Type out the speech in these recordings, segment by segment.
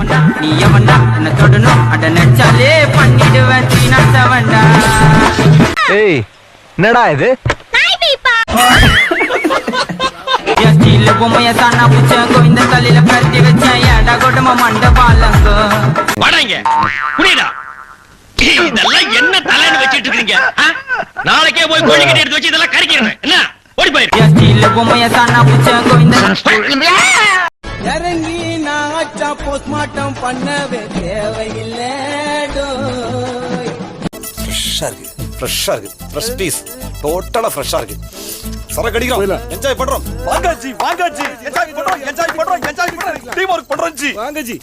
எவன்டா நீ எவன்டா என்ன தொடணும் அட நச்சாலே பண்ணிடுவேன் சீனாசவன்டா. ஏய் என்னடா இது? ஸ்டீல் பொம்மைய தானா புச்ச கோவிந்த தலையில கட்டி வச்சேன் ஏடா கொடும மண்ட பாலங்க. வாடாங்க புரியுதா? இதெல்லாம் என்ன தலைன்னு வச்சிட்டு இருக்கீங்க? நாளைக்கே போய் கோழிக்கிட்ட எடுத்து வச்சு இதெல்லாம் கறிக்கிறேன். என்ன ஓடி போயிரு. ஸ்டீல் பொம்மைய தானா புச்ச கோவிந்த இறங்கி நான் அச்சா போஸ்ட்மார்ட்டம் பண்ணவே தேவையில்லை. ஃப்ரெஷ்ஷா இருக்கு, ஃப்ரெஷ்ஷா இருக்கு, ஃப்ரெஷ் பீஸ், டோட்டலா ஃப்ரெஷ்ஷா இருக்கு. சரக்கு அடிக்கிறோம், என்ஜாய் பண்றோம். வாங்காஜி வாங்காஜி, என்ஜாய் பண்றோம், என்ஜாய் பண்றோம், என்ஜாய் பண்றோம். டீம் வொர்க் பண்றோம் ஜி. வாங்காஜி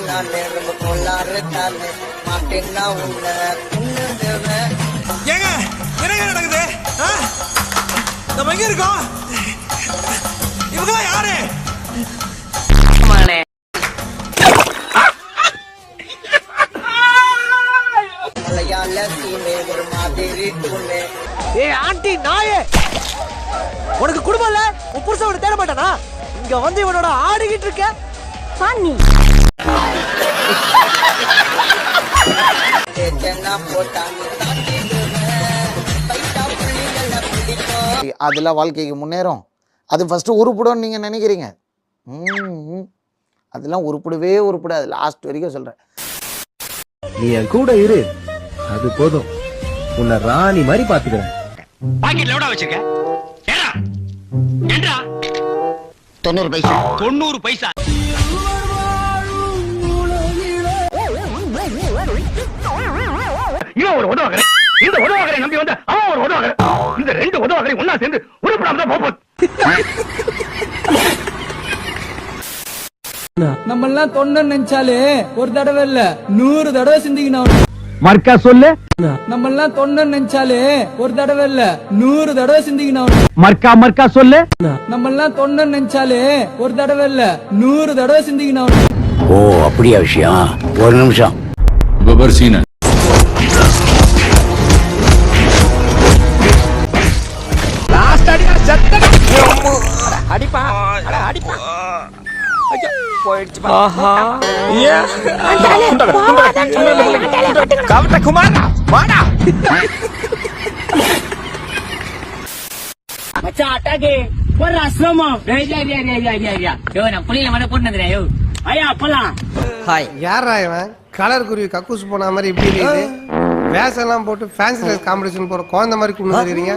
நான் ரொம்ப கொள்ளாரு தானே மாட்டேன்னா உன்னை கொன்னுடுவேன். ஏங்க என்னங்க நடக்குது? நம்ம எங்க இருக்கோம்? இவங்க யாரு? மலையாள சீமே ஒரு மாதிரி தூணே. ஏய் ஆண்டி நாயே, உனக்கு குடும்பம் இல்ல? உன் புருஷன் தேட மாட்டானா? இங்க வந்து இவனோட ஆடிக்கிட்டு இருக்க பாணி. அதில் வாழ்க்கைக்கு முன்னேறும். அது ஃபஸ்ட்டு உருப்பிடும்னு நீங்கள் நினைக்கிறீங்க. அதெல்லாம் உருப்பிடவே உருப்பிடாது. லாஸ்ட் வரைக்கும் சொல்கிறேன். நீ என் கூட இரு, அது போதும். உன்னை ராணி மாதிரி பாத்துக்கிறேன். பாக்கெட்ல எவ்வளவு வச்சிருக்க? ஏடா ஏண்டா 90 பைசா. 90 பைசா. இவன் ஒரு உதவாகரை, இந்த உதவாகரை நம்பி வந்த அவன் ஒரு உதவாகரை. இந்த ரெண்டு உதவாகரை ஒன்னா சேர்ந்து உருப்படாம தான் போகும். நம்ம எல்லாம் தொண்ணு நினைச்சாலே ஒரு தடவை இல்ல 100 தடவை சிந்திக்கணும். மர்க்கா சொல்லு. நம்ம எல்லாம் தொண்ணு நினைச்சாலே ஒரு தடவை இல்ல 100 தடவை சிந்திக்கணும். மர்க்கா மர்க்கா சொல்லு. நம்ம எல்லாம் தொண்ணு நினைச்சாலே ஒரு தடவை இல்ல 100 தடவை சிந்திக்கணும். ஓ அப்படியா விஷயம்? ஒரு நிமிஷம். பபர்சீனா லாஸ்ட் அடியா சத்தன அடிப்பா அடிப்பா. ஐயா போயிடுச்சு பா. ஆஹா ஏ கவட்ட குமாரா வாடா. மச்சான் அட்டாகே ஒரு அஸ்லமா ஏய் நான் புளியில மட போட்டுறேன். யோ ஐயா போலாம். ஹாய் யாரா இவன்? கலர் குருவி கக்கூஸ் போன மாதிரி இப்படி இருக்குது. வேஷம்லாம் போட்டு ஃபேன்சி ட்ரெஸ் காம்படிஷன் போற குழந்தை மாதிரி கொண்டு வந்துறீங்க.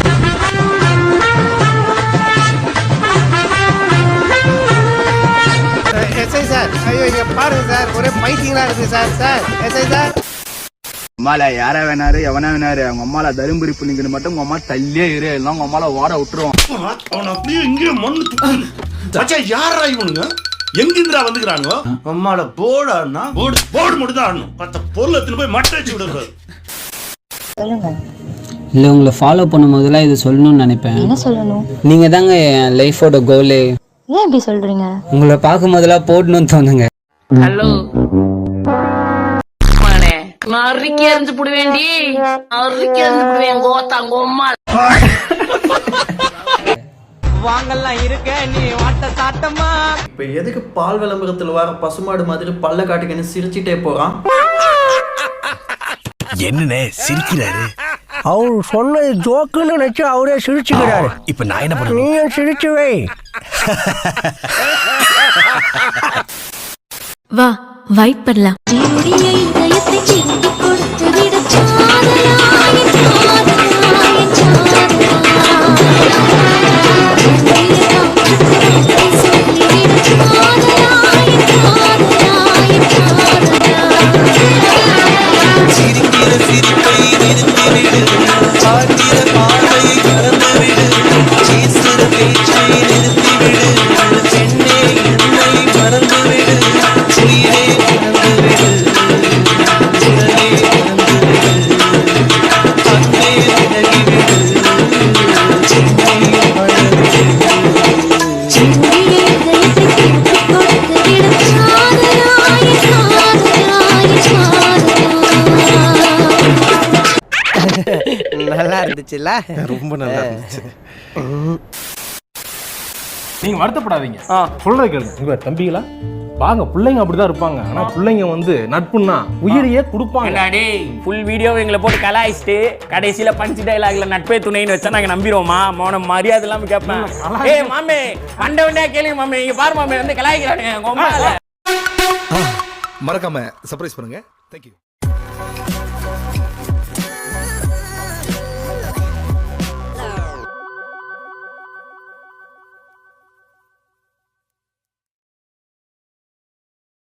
எஸ்ஐ சார், ஐயோ இங்க பாருங்க சார், ஒரே பைத்தியங்களா இருக்கு சார். சார் எஸ்ஐ சார், அம்மால யார வேணாரு எவனா வேணாரு, அவங்க அம்மால தரும்புரி புள்ளிங்கன்னு மட்டும் உங்க அம்மா தள்ளியே இரு, எல்லாம் உங்க அம்மால ஓட விட்டுருவோம். அப்படியே இங்கே மண்ணு யாரா இவனுங்க? எங்கிருந்தா வந்துக்கிறானுங்க? அம்மால போடான்னா போடு மட்டும் தான் ஆடணும். மற்ற பொருள் எடுத்துன்னு போய் மட்டை வச்சு விடுறது. இல்லை உங்களை ஃபாலோ பண்ணும் போதெல்லாம் இது சொல்லணும்னு நினைப்பேன். என்ன சொல்லணும்? நீங்கள் தாங்க என் லைஃபோட கோலே. ஏன் இப்படி சொல்றீங்க? உங்களை பார்க்கும் போதெல்லாம் போடணும்னு தோணுங்க. ஹலோ மானே நான் அரிக்கி எறிஞ்சு புடுவேண்டி, அரிக்கி எறிஞ்சு புடுவேன் கோத்தாங்க அம்மா. வாங்கலாம் இருக்க நீ வாட்ட சாட்டமா. இப்ப எதுக்கு பால் விளம்பரத்துல வர பசுமாடு மாதிரி பல்ல காட்டுக்குன்னு சிரிச்சிட்டே போறான்? என்னண்ணே சிரிக்கிறாரு? அவர் சொன்னது ஜோக்குன்னு நினைச்சு அவரே சிரிச்சுக்கிறாரு. இப்ப நான் என்ன பண்ண? நீயும் சிரிச்சுவே. வா வைப் பண்ணலாம். மறந்துவிடு இருந்துச்சுல்ல? ரொம்ப நல்லா இருந்துச்சு. நீங்க வருத்தப்படாதீங்க, சொல்றத கேளுங்க. உங்க தம்பிகளா வாங்க, பிள்ளைங்க அப்படிதான் இருப்பாங்க. ஆனா பிள்ளைங்க வந்து நட்புன்னா உயிரையே கொடுப்பாங்க. ஃபுல் வீடியோ எங்களை போட்டு கலாய்ச்சிட்டு கடைசியில பஞ்ச் டைலாக்ல நட்பே துணைன்னு வச்சா நாங்க நம்பிடுவோமா? மௌன மரியாதை இல்லாம கேட்பேன். ஏய் மாமே வண்ட வண்டியா கேளுங்க மாமே, இங்க பாரு மாமே வந்து கலாய்க்கிறானே. மறக்காம சர்ப்ரைஸ் பண்ணுங்க. தேங்க்யூ.